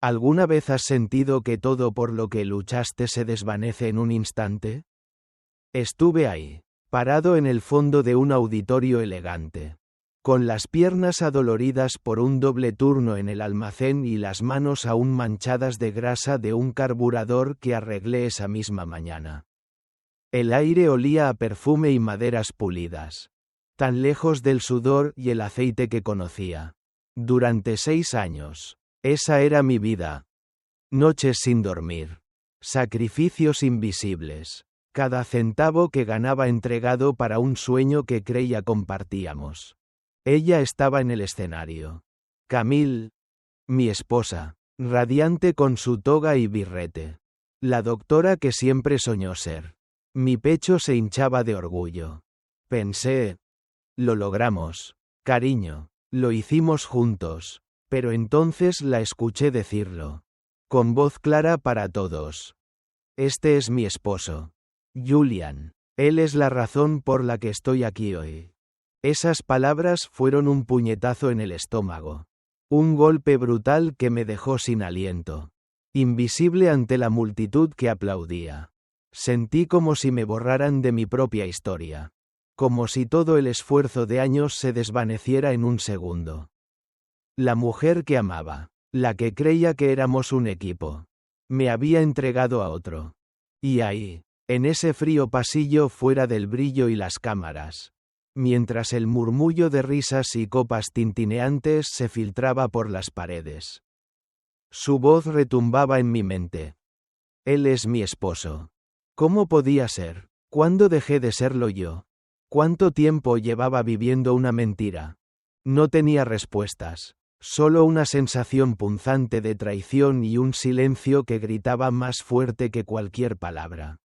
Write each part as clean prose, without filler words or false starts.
¿Alguna vez has sentido que todo por lo que luchaste se desvanece en un instante? Estuve ahí, parado en el fondo de un auditorio elegante, con las piernas adoloridas por un doble turno en el almacén y las manos aún manchadas de grasa de un carburador que arreglé esa misma mañana. El aire olía a perfume y maderas pulidas, tan lejos del sudor y el aceite que conocía. Durante 6 años, esa era mi vida. Noches sin dormir. Sacrificios invisibles. Cada centavo que ganaba entregado para un sueño que creía compartíamos. Ella estaba en el escenario. Camille, mi esposa, radiante con su toga y birrete. La doctora que siempre soñó ser. Mi pecho se hinchaba de orgullo. Pensé, lo logramos, cariño, lo hicimos juntos, pero entonces la escuché decirlo, con voz clara para todos. Este es mi esposo. Julian. Él es la razón por la que estoy aquí hoy. Esas palabras fueron un puñetazo en el estómago. Un golpe brutal que me dejó sin aliento. Invisible ante la multitud que aplaudía. Sentí como si me borraran de mi propia historia. Como si todo el esfuerzo de años se desvaneciera en un segundo. La mujer que amaba, la que creía que éramos un equipo, me había entregado a otro. Y ahí, en ese frío pasillo fuera del brillo y las cámaras, mientras el murmullo de risas y copas tintineantes se filtraba por las paredes. Su voz retumbaba en mi mente. Él es mi esposo. ¿Cómo podía ser? ¿Cuándo dejé de serlo yo? ¿Cuánto tiempo llevaba viviendo una mentira? No tenía respuestas, solo una sensación punzante de traición y un silencio que gritaba más fuerte que cualquier palabra.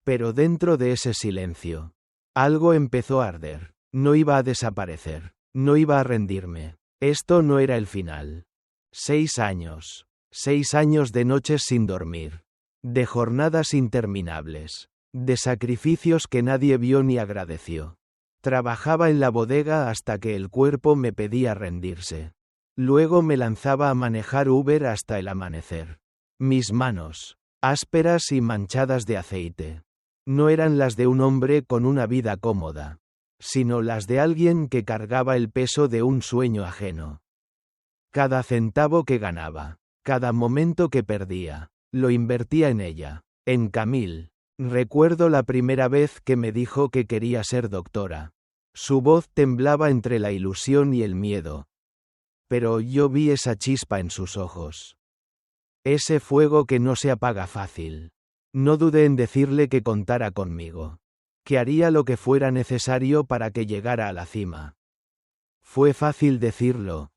Pero dentro de ese silencio, algo empezó a arder. No iba a desaparecer, no iba a rendirme. Esto no era el final. 6 años. 6 años de noches sin dormir. De jornadas interminables. De sacrificios que nadie vio ni agradeció. Trabajaba en la bodega hasta que el cuerpo me pedía rendirse. Luego me lanzaba a manejar Uber hasta el amanecer. Mis manos, ásperas y manchadas de aceite, no eran las de un hombre con una vida cómoda, sino las de alguien que cargaba el peso de un sueño ajeno. Cada centavo que ganaba, cada momento que perdía, lo invertía en ella, en Camille. Recuerdo la primera vez que me dijo que quería ser doctora. Su voz temblaba entre la ilusión y el miedo. Pero yo vi esa chispa en sus ojos. Ese fuego que no se apaga fácil. No dudé en decirle que contara conmigo. Que haría lo que fuera necesario para que llegara a la cima. Fue fácil decirlo.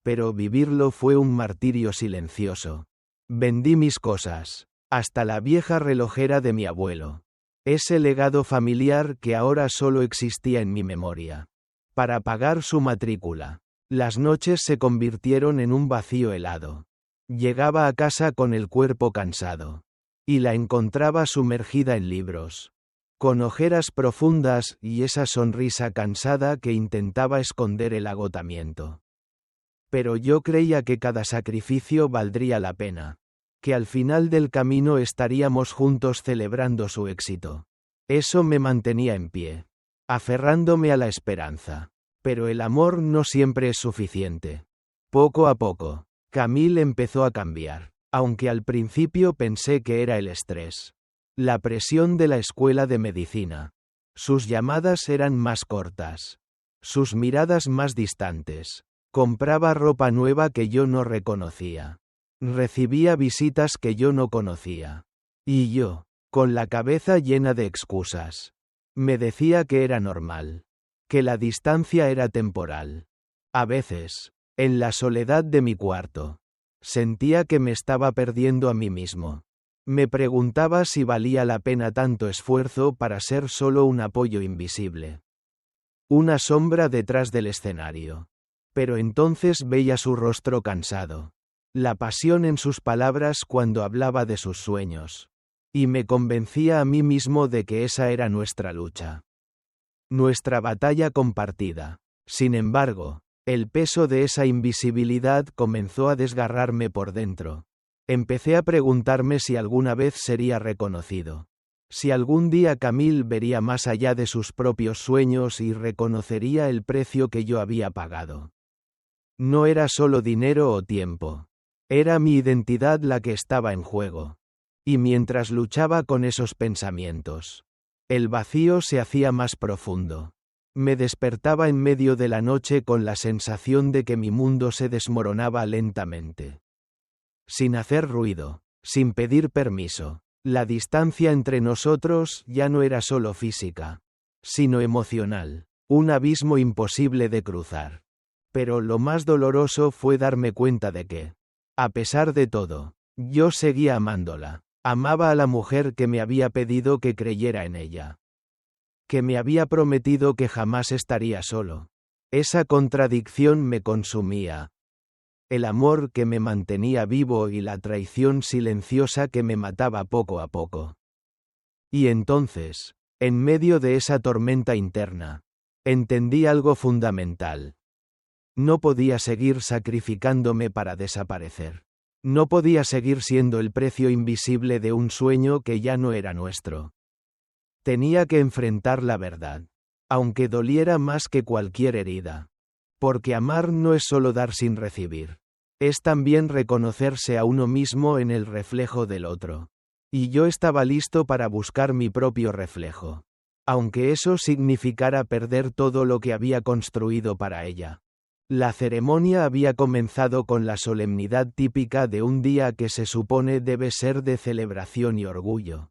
Pero vivirlo fue un martirio silencioso. Vendí mis cosas. Hasta la vieja relojera de mi abuelo. Ese legado familiar que ahora solo existía en mi memoria. Para pagar su matrícula. Las noches se convirtieron en un vacío helado. Llegaba a casa con el cuerpo cansado. Y la encontraba sumergida en libros. Con ojeras profundas y esa sonrisa cansada que intentaba esconder el agotamiento. Pero yo creía que cada sacrificio valdría la pena. Que al final del camino estaríamos juntos celebrando su éxito. Eso me mantenía en pie, aferrándome a la esperanza. Pero el amor no siempre es suficiente. Poco a poco, Camille empezó a cambiar, aunque al principio pensé que era el estrés. La presión de la escuela de medicina. Sus llamadas eran más cortas. Sus miradas más distantes. Compraba ropa nueva que yo no reconocía. Recibía visitas que yo no conocía. Y yo, con la cabeza llena de excusas, me decía que era normal. Que la distancia era temporal. A veces, en la soledad de mi cuarto, sentía que me estaba perdiendo a mí mismo. Me preguntaba si valía la pena tanto esfuerzo para ser solo un apoyo invisible. Una sombra detrás del escenario. Pero entonces veía su rostro cansado. La pasión en sus palabras cuando hablaba de sus sueños. Y me convencía a mí mismo de que esa era nuestra lucha. Nuestra batalla compartida. Sin embargo, El peso de esa invisibilidad comenzó a desgarrarme por dentro. Empecé a preguntarme si alguna vez sería reconocido. Si algún día Camille vería más allá de sus propios sueños y reconocería el precio que yo había pagado. No era solo dinero o tiempo. Era mi identidad la que estaba en juego. Y mientras luchaba con esos pensamientos, el vacío se hacía más profundo. Me despertaba en medio de la noche con la sensación de que mi mundo se desmoronaba lentamente. Sin hacer ruido, sin pedir permiso. La distancia entre nosotros ya no era solo física, sino emocional, un abismo imposible de cruzar. Pero lo más doloroso fue darme cuenta de que, a pesar de todo, yo seguía amándola. Amaba a la mujer que me había pedido que creyera en ella. Que me había prometido que jamás estaría solo. Esa contradicción me consumía. El amor que me mantenía vivo y la traición silenciosa que me mataba poco a poco. Y entonces, en medio de esa tormenta interna, entendí algo fundamental. No podía seguir sacrificándome para desaparecer. No podía seguir siendo el precio invisible de un sueño que ya no era nuestro. Tenía que enfrentar la verdad, aunque doliera más que cualquier herida. Porque amar no es solo dar sin recibir. Es también reconocerse a uno mismo en el reflejo del otro. Y yo estaba listo para buscar mi propio reflejo. Aunque eso significara perder todo lo que había construido para ella. La ceremonia había comenzado con la solemnidad típica de un día que se supone debe ser de celebración y orgullo.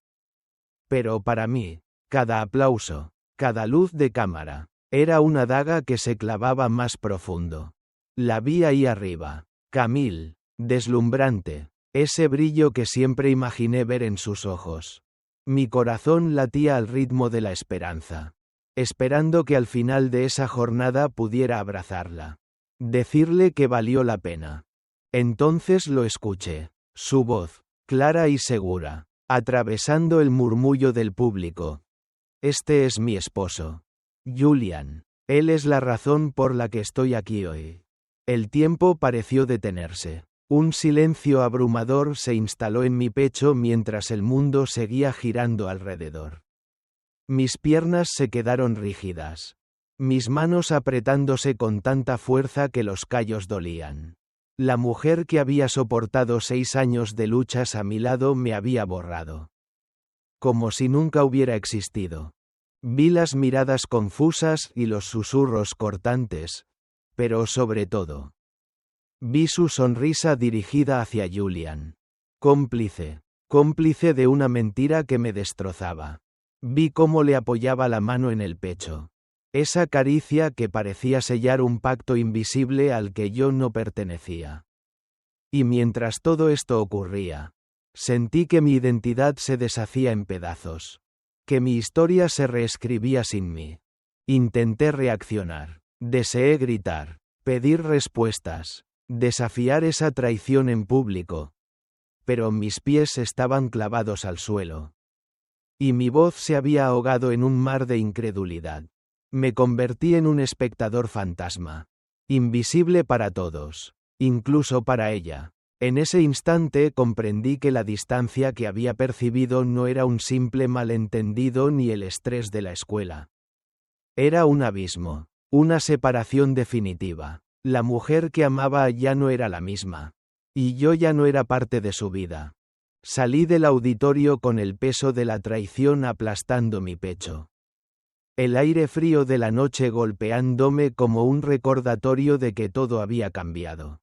Pero para mí, cada aplauso, cada luz de cámara, era una daga que se clavaba más profundo. La vi ahí arriba, Camille, deslumbrante, ese brillo que siempre imaginé ver en sus ojos. Mi corazón latía al ritmo de la esperanza, esperando que al final de esa jornada pudiera abrazarla. Decirle que valió la pena. Entonces lo escuché, su voz, clara y segura, atravesando el murmullo del público. Este es mi esposo. Julian. Él es la razón por la que estoy aquí hoy. El tiempo pareció detenerse. Un silencio abrumador se instaló en mi pecho mientras el mundo seguía girando alrededor. Mis piernas se quedaron rígidas. Mis manos apretándose con tanta fuerza que los callos dolían. La mujer que había soportado 6 años de luchas a mi lado me había borrado. Como si nunca hubiera existido. Vi las miradas confusas y los susurros cortantes, pero sobre todo, vi su sonrisa dirigida hacia Julian. Cómplice de una mentira que me destrozaba. Vi cómo le apoyaba la mano en el pecho. Esa caricia que parecía sellar un pacto invisible al que yo no pertenecía. Y mientras todo esto ocurría, sentí que mi identidad se deshacía en pedazos. Que mi historia se reescribía sin mí. Intenté reaccionar. Deseé gritar. Pedir respuestas. Desafiar esa traición en público. Pero mis pies estaban clavados al suelo. Y mi voz se había ahogado en un mar de incredulidad. Me convertí en un espectador fantasma. Invisible para todos. Incluso para ella. En ese instante comprendí que la distancia que había percibido no era un simple malentendido ni el estrés de la escuela. Era un abismo. Una separación definitiva. La mujer que amaba ya no era la misma. Y yo ya no era parte de su vida. Salí del auditorio con el peso de la traición aplastando mi pecho. El aire frío de la noche golpeándome como un recordatorio de que todo había cambiado.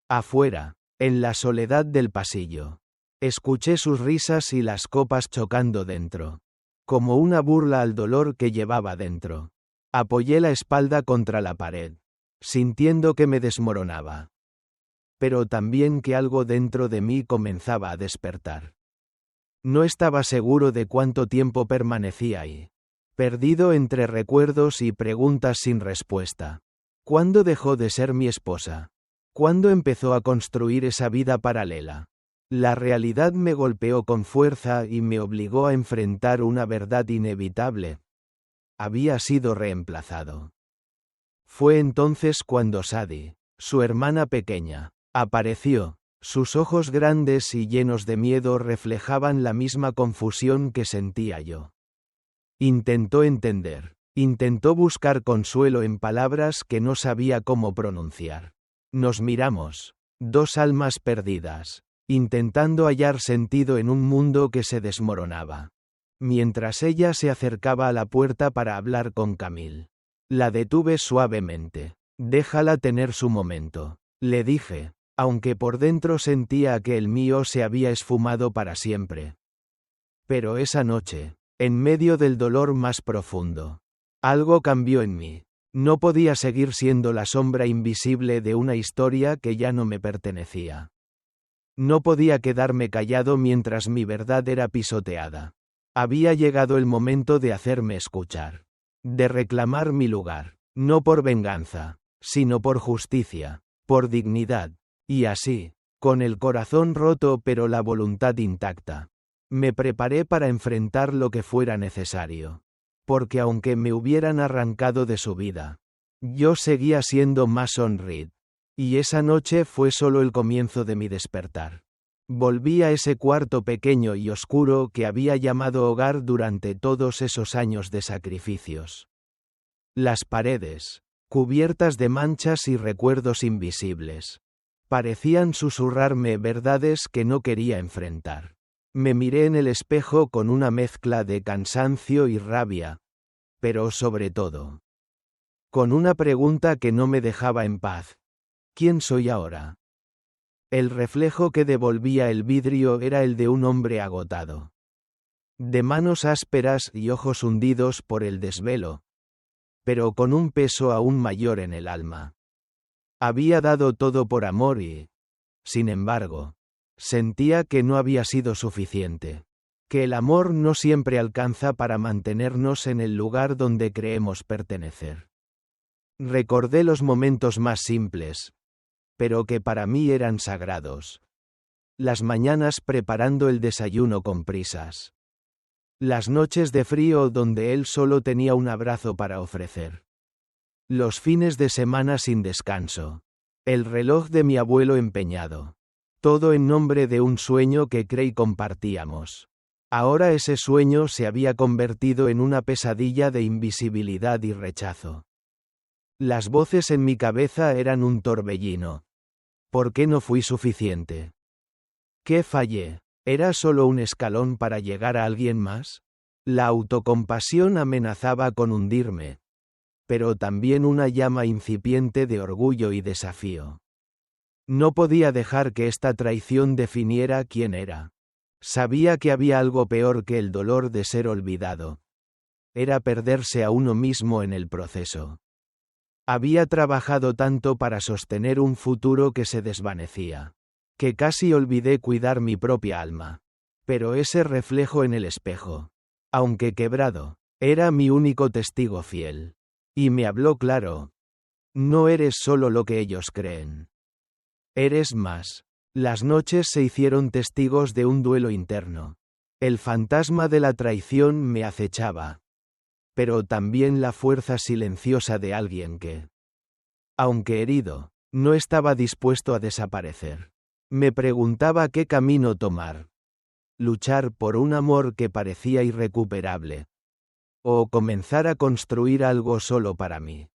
Afuera, en la soledad del pasillo, escuché sus risas y las copas chocando dentro. Como una burla al dolor que llevaba dentro. Apoyé la espalda contra la pared, sintiendo que me desmoronaba. Pero también que algo dentro de mí comenzaba a despertar. No estaba seguro de cuánto tiempo permanecía ahí. Perdido entre recuerdos y preguntas sin respuesta. ¿Cuándo dejó de ser mi esposa? ¿Cuándo empezó a construir esa vida paralela? La realidad me golpeó con fuerza y me obligó a enfrentar una verdad inevitable. Había sido reemplazado. Fue entonces cuando Sadie, su hermana pequeña, apareció. Sus ojos grandes y llenos de miedo reflejaban la misma confusión que sentía yo. Intentó entender. Intentó buscar consuelo en palabras que no sabía cómo pronunciar. Nos miramos, dos almas perdidas, intentando hallar sentido en un mundo que se desmoronaba. Mientras ella se acercaba a la puerta para hablar con Camille. La detuve suavemente. Déjala tener su momento, le dije, aunque por dentro sentía que el mío se había esfumado para siempre. Pero esa noche, en medio del dolor más profundo, algo cambió en mí. No podía seguir siendo la sombra invisible de una historia que ya no me pertenecía. No podía quedarme callado mientras mi verdad era pisoteada. Había llegado el momento de hacerme escuchar. De reclamar mi lugar, no por venganza, sino por justicia, por dignidad. Y así, con el corazón roto pero la voluntad intacta, me preparé para enfrentar lo que fuera necesario. Porque aunque me hubieran arrancado de su vida, yo seguía siendo Mason Reed. Y esa noche fue solo el comienzo de mi despertar. Volví a ese cuarto pequeño y oscuro que había llamado hogar durante todos esos años de sacrificios. Las paredes, cubiertas de manchas y recuerdos invisibles, parecían susurrarme verdades que no quería enfrentar. Me miré en el espejo con una mezcla de cansancio y rabia, pero sobre todo, con una pregunta que no me dejaba en paz. ¿Quién soy ahora? El reflejo que devolvía el vidrio era el de un hombre agotado, de manos ásperas y ojos hundidos por el desvelo, pero con un peso aún mayor en el alma. Había dado todo por amor y, sin embargo, sentía que no había sido suficiente, que el amor no siempre alcanza para mantenernos en el lugar donde creemos pertenecer. Recordé los momentos más simples, pero que para mí eran sagrados. Las mañanas preparando el desayuno con prisas. Las noches de frío donde él solo tenía un abrazo para ofrecer. Los fines de semana sin descanso. El reloj de mi abuelo empeñado. Todo en nombre de un sueño que creí compartíamos. Ahora ese sueño se había convertido en una pesadilla de invisibilidad y rechazo. Las voces en mi cabeza eran un torbellino. ¿Por qué no fui suficiente? ¿Qué fallé? ¿Era solo un escalón para llegar a alguien más? La autocompasión amenazaba con hundirme, pero también una llama incipiente de orgullo y desafío. No podía dejar que esta traición definiera quién era. Sabía que había algo peor que el dolor de ser olvidado. Era perderse a uno mismo en el proceso. Había trabajado tanto para sostener un futuro que se desvanecía, que casi olvidé cuidar mi propia alma. Pero ese reflejo en el espejo, aunque quebrado, era mi único testigo fiel. Y me habló claro. No eres solo lo que ellos creen. Eres más. Las noches se hicieron testigos de un duelo interno. El fantasma de la traición me acechaba. Pero también la fuerza silenciosa de alguien que, aunque herido, no estaba dispuesto a desaparecer. Me preguntaba qué camino tomar. Luchar por un amor que parecía irrecuperable. O comenzar a construir algo solo para mí.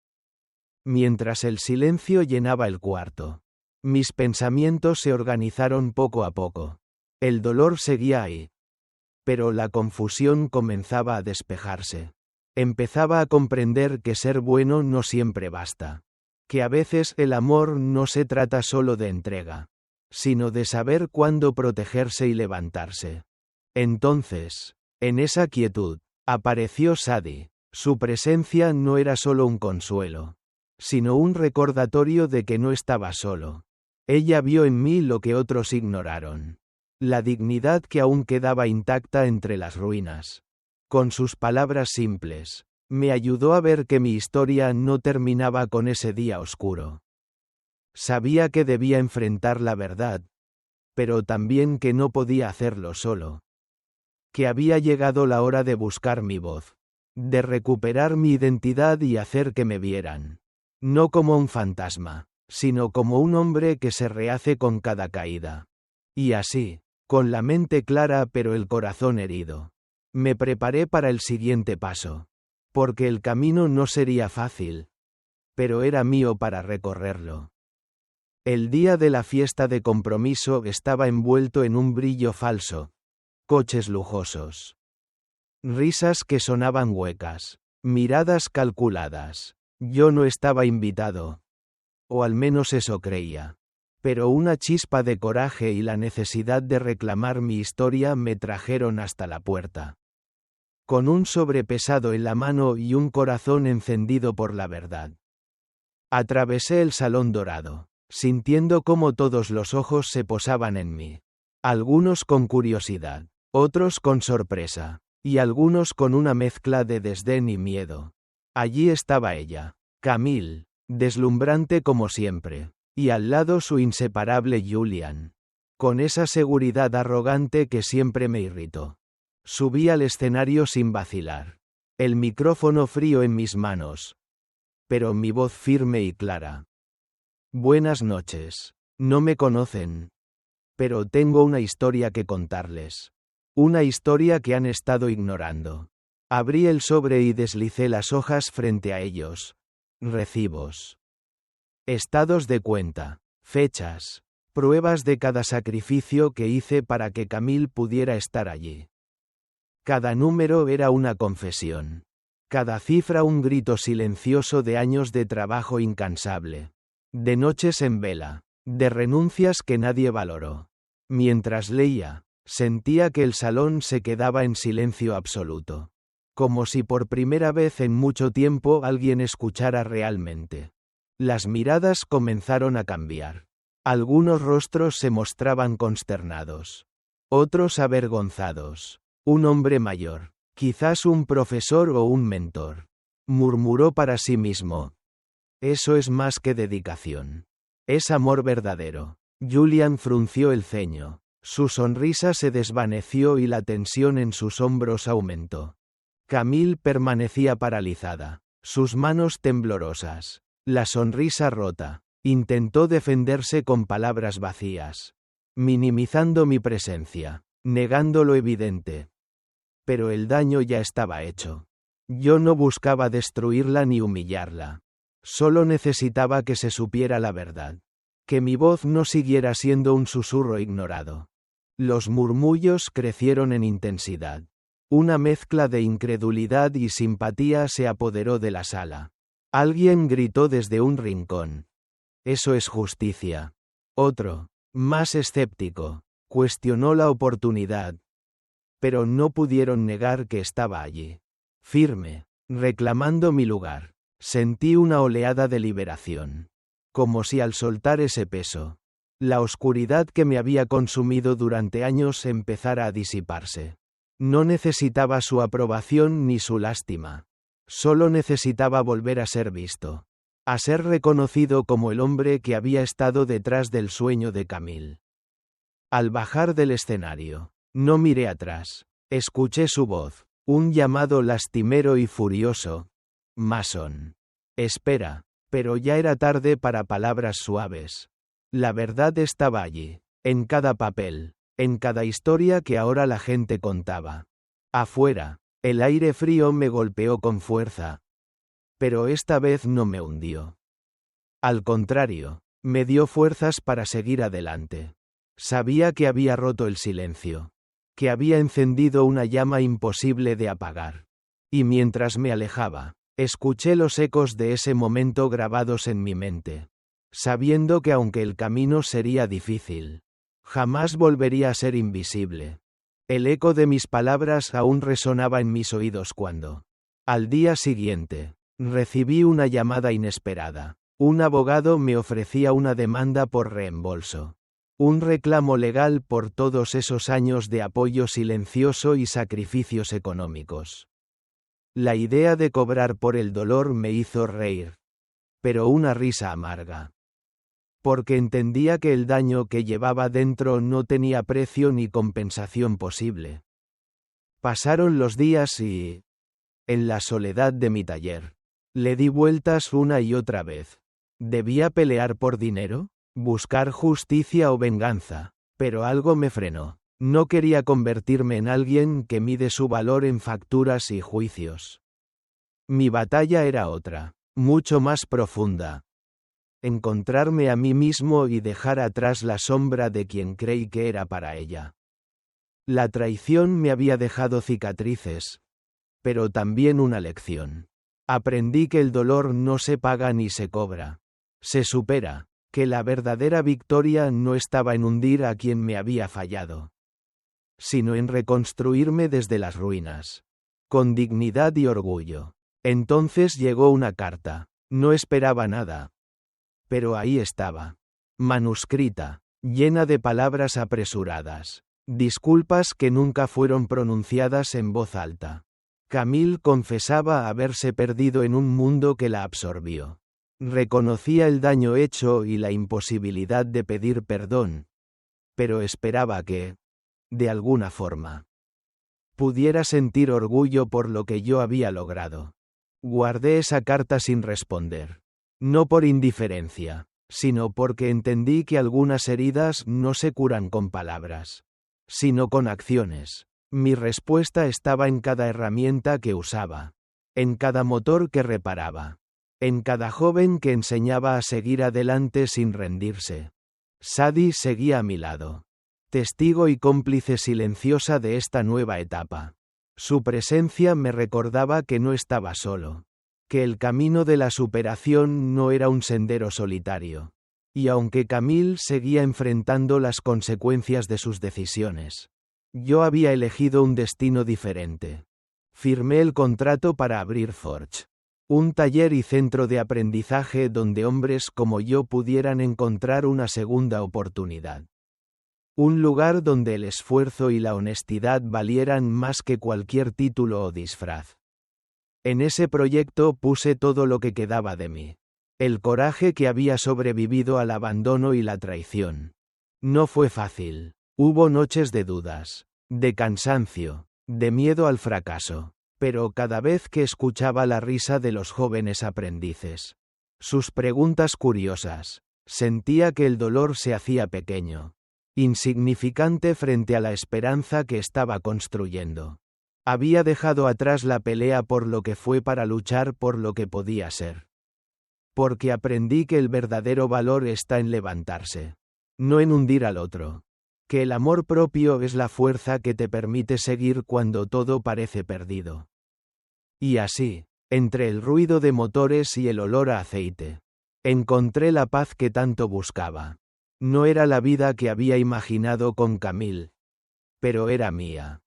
Mientras el silencio llenaba el cuarto, mis pensamientos se organizaron poco a poco. El dolor seguía ahí. Pero la confusión comenzaba a despejarse. Empezaba a comprender que ser bueno no siempre basta. Que a veces el amor no se trata solo de entrega, sino de saber cuándo protegerse y levantarse. Entonces, en esa quietud, apareció Sadie. Su presencia no era solo un consuelo, sino un recordatorio de que no estaba solo. Ella vio en mí lo que otros ignoraron. La dignidad que aún quedaba intacta entre las ruinas. Con sus palabras simples, me ayudó a ver que mi historia no terminaba con ese día oscuro. Sabía que debía enfrentar la verdad, pero también que no podía hacerlo solo. Que había llegado la hora de buscar mi voz, de recuperar mi identidad y hacer que me vieran. No como un fantasma, sino como un hombre que se rehace con cada caída. Y así, con la mente clara pero el corazón herido, me preparé para el siguiente paso. Porque el camino no sería fácil, pero era mío para recorrerlo. El día de la fiesta de compromiso estaba envuelto en un brillo falso. Coches lujosos. Risas que sonaban huecas. Miradas calculadas. Yo no estaba invitado. O al menos eso creía. Pero una chispa de coraje y la necesidad de reclamar mi historia me trajeron hasta la puerta. Con un sobrepesado en la mano y un corazón encendido por la verdad. Atravesé el salón dorado, sintiendo cómo todos los ojos se posaban en mí. Algunos con curiosidad, otros con sorpresa, y algunos con una mezcla de desdén y miedo. Allí estaba ella, Camille, deslumbrante como siempre, y al lado su inseparable Julian, con esa seguridad arrogante que siempre me irritó. Subí al escenario sin vacilar, el micrófono frío en mis manos, pero mi voz firme y clara. Buenas noches. No me conocen, pero tengo una historia que contarles. Una historia que han estado ignorando. Abrí el sobre y deslicé las hojas frente a ellos. Recibos. Estados de cuenta. Fechas. Pruebas de cada sacrificio que hice para que Camille pudiera estar allí. Cada número era una confesión. Cada cifra un grito silencioso de años de trabajo incansable. De noches en vela. De renuncias que nadie valoró. Mientras leía, sentía que el salón se quedaba en silencio absoluto. Como si por primera vez en mucho tiempo alguien escuchara realmente. Las miradas comenzaron a cambiar. Algunos rostros se mostraban consternados. Otros avergonzados. Un hombre mayor, quizás un profesor o un mentor, murmuró para sí mismo. Eso es más que dedicación. Es amor verdadero. Julian frunció el ceño. Su sonrisa se desvaneció y la tensión en sus hombros aumentó. Camille permanecía paralizada, sus manos temblorosas, la sonrisa rota. Intentó defenderse con palabras vacías, minimizando mi presencia, negando lo evidente. Pero el daño ya estaba hecho. Yo no buscaba destruirla ni humillarla. Solo necesitaba que se supiera la verdad. Que mi voz no siguiera siendo un susurro ignorado. Los murmullos crecieron en intensidad. Una mezcla de incredulidad y simpatía se apoderó de la sala. Alguien gritó desde un rincón. Eso es justicia. Otro, más escéptico, cuestionó la oportunidad. Pero no pudieron negar que estaba allí. Firme, reclamando mi lugar. Sentí una oleada de liberación. Como si al soltar ese peso, la oscuridad que me había consumido durante años empezara a disiparse. No necesitaba su aprobación ni su lástima. Solo necesitaba volver a ser visto. A ser reconocido como el hombre que había estado detrás del sueño de Camille. Al bajar del escenario, no miré atrás. Escuché su voz, un llamado lastimero y furioso. Mason. Espera, pero ya era tarde para palabras suaves. La verdad estaba allí, en cada papel, en cada historia que ahora la gente contaba. Afuera, el aire frío me golpeó con fuerza. Pero esta vez no me hundió. Al contrario, me dio fuerzas para seguir adelante. Sabía que había roto el silencio. Que había encendido una llama imposible de apagar. Y mientras me alejaba, escuché los ecos de ese momento grabados en mi mente. Sabiendo que aunque el camino sería difícil, jamás volvería a ser invisible. El eco de mis palabras aún resonaba en mis oídos cuando, al día siguiente, recibí una llamada inesperada. Un abogado me ofrecía una demanda por reembolso. Un reclamo legal por todos esos años de apoyo silencioso y sacrificios económicos. La idea de cobrar por el dolor me hizo reír. Pero una risa amarga. Porque entendía que el daño que llevaba dentro no tenía precio ni compensación posible. Pasaron los días y, en la soledad de mi taller, Le di vueltas una y otra vez. ¿Debía pelear por dinero? ¿Buscar justicia o venganza? Pero algo me frenó. No quería convertirme en alguien que mide su valor en facturas y juicios. Mi batalla era otra, mucho más profunda. Encontrarme a mí mismo y dejar atrás la sombra de quien creí que era para ella. La traición me había dejado cicatrices, pero también una lección. Aprendí que el dolor no se paga ni se cobra. Se supera, que la verdadera victoria no estaba en hundir a quien me había fallado, sino en reconstruirme desde las ruinas, con dignidad y orgullo. Entonces llegó una carta. No esperaba nada. Pero ahí estaba. Manuscrita, llena de palabras apresuradas. Disculpas que nunca fueron pronunciadas en voz alta. Camille confesaba haberse perdido en un mundo que la absorbió. Reconocía el daño hecho y la imposibilidad de pedir perdón, pero esperaba que, de alguna forma, pudiera sentir orgullo por lo que yo había logrado. Guardé esa carta sin responder. No por indiferencia, sino porque entendí que algunas heridas no se curan con palabras, sino con acciones. Mi respuesta estaba en cada herramienta que usaba, en cada motor que reparaba, en cada joven que enseñaba a seguir adelante sin rendirse. Sadie seguía a mi lado, testigo y cómplice silenciosa de esta nueva etapa. Su presencia me recordaba que no estaba solo, que el camino de la superación no era un sendero solitario. Y aunque Camille seguía enfrentando las consecuencias de sus decisiones, yo había elegido un destino diferente. Firmé el contrato para abrir Forge, un taller y centro de aprendizaje donde hombres como yo pudieran encontrar una segunda oportunidad. Un lugar donde el esfuerzo y la honestidad valieran más que cualquier título o disfraz. En ese proyecto puse todo lo que quedaba de mí. El coraje que había sobrevivido al abandono y la traición. No fue fácil. Hubo noches de dudas, de cansancio, de miedo al fracaso. Pero cada vez que escuchaba la risa de los jóvenes aprendices, sus preguntas curiosas, sentía que el dolor se hacía pequeño, insignificante frente a la esperanza que estaba construyendo. Había dejado atrás la pelea por lo que fue para luchar por lo que podía ser. Porque aprendí que el verdadero valor está en levantarse, no en hundir al otro. Que el amor propio es la fuerza que te permite seguir cuando todo parece perdido. Y así, entre el ruido de motores y el olor a aceite, encontré la paz que tanto buscaba. No era la vida que había imaginado con Camille, pero era mía.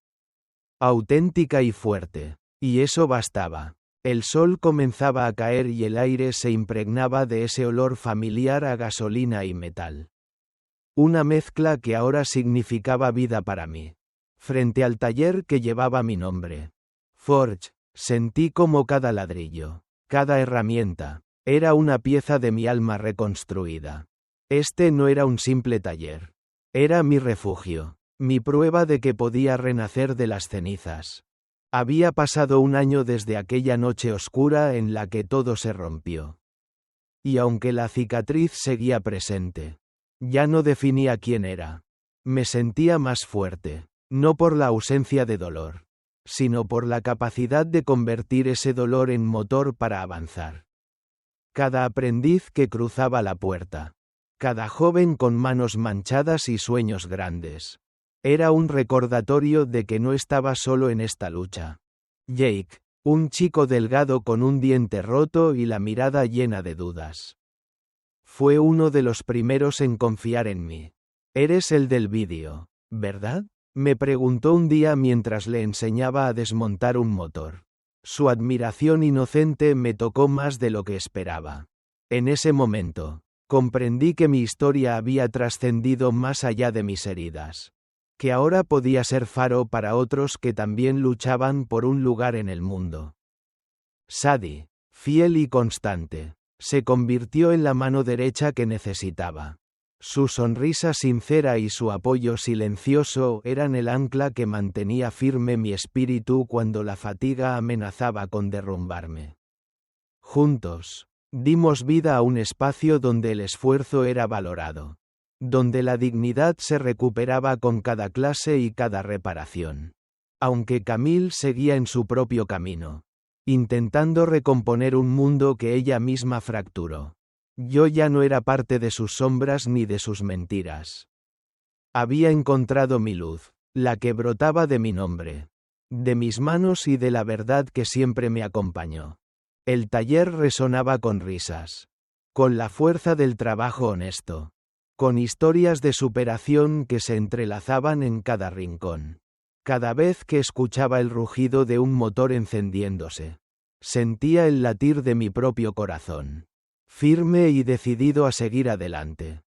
Auténtica y fuerte. Y eso bastaba. El sol comenzaba a caer y el aire se impregnaba de ese olor familiar a gasolina y metal. Una mezcla que ahora significaba vida para mí. Frente al taller que llevaba mi nombre, Forge, sentí como cada ladrillo, cada herramienta, era una pieza de mi alma reconstruida. Este no era un simple taller. Era mi refugio, mi prueba de que podía renacer de las cenizas. Había pasado un año desde aquella noche oscura en la que todo se rompió. Y aunque la cicatriz seguía presente, ya no definía quién era. Me sentía más fuerte, no por la ausencia de dolor, sino por la capacidad de convertir ese dolor en motor para avanzar. Cada aprendiz que cruzaba la puerta, cada joven con manos manchadas y sueños grandes, era un recordatorio de que no estaba solo en esta lucha. Jake, un chico delgado con un diente roto y la mirada llena de dudas, fue uno de los primeros en confiar en mí. «Eres el del vídeo, ¿verdad?», me preguntó un día mientras le enseñaba a desmontar un motor. Su admiración inocente me tocó más de lo que esperaba. En ese momento, comprendí que mi historia había trascendido más allá de mis heridas. Que ahora podía ser faro para otros que también luchaban por un lugar en el mundo. Sadie, fiel y constante, se convirtió en la mano derecha que necesitaba. Su sonrisa sincera y su apoyo silencioso eran el ancla que mantenía firme mi espíritu cuando la fatiga amenazaba con derrumbarme. Juntos, dimos vida a un espacio donde el esfuerzo era valorado, donde la dignidad se recuperaba con cada clase y cada reparación. Aunque Camille seguía en su propio camino, intentando recomponer un mundo que ella misma fracturó. Yo ya no era parte de sus sombras ni de sus mentiras. Había encontrado mi luz, la que brotaba de mi nombre, de mis manos y de la verdad que siempre me acompañó. El taller resonaba con risas, con la fuerza del trabajo honesto, con historias de superación que se entrelazaban en cada rincón. Cada vez que escuchaba el rugido de un motor encendiéndose, sentía el latir de mi propio corazón, firme y decidido a seguir adelante.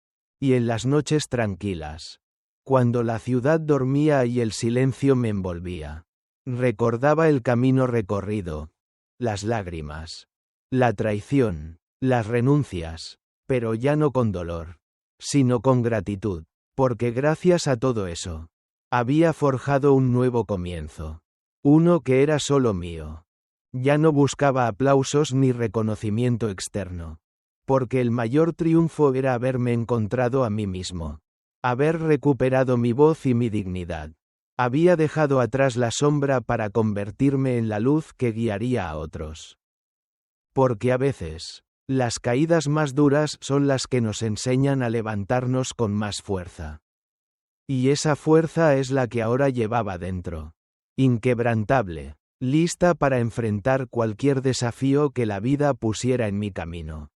Y en las noches tranquilas, cuando la ciudad dormía y el silencio me envolvía, recordaba el camino recorrido, las lágrimas, la traición, las renuncias, pero ya no con dolor, sino con gratitud, porque gracias a todo eso, había forjado un nuevo comienzo, uno que era solo mío. Ya no buscaba aplausos ni reconocimiento externo, porque el mayor triunfo era haberme encontrado a mí mismo, haber recuperado mi voz y mi dignidad. Había dejado atrás la sombra para convertirme en la luz que guiaría a otros. Porque a veces, las caídas más duras son las que nos enseñan a levantarnos con más fuerza. Y esa fuerza es la que ahora llevaba dentro, inquebrantable, lista para enfrentar cualquier desafío que la vida pusiera en mi camino.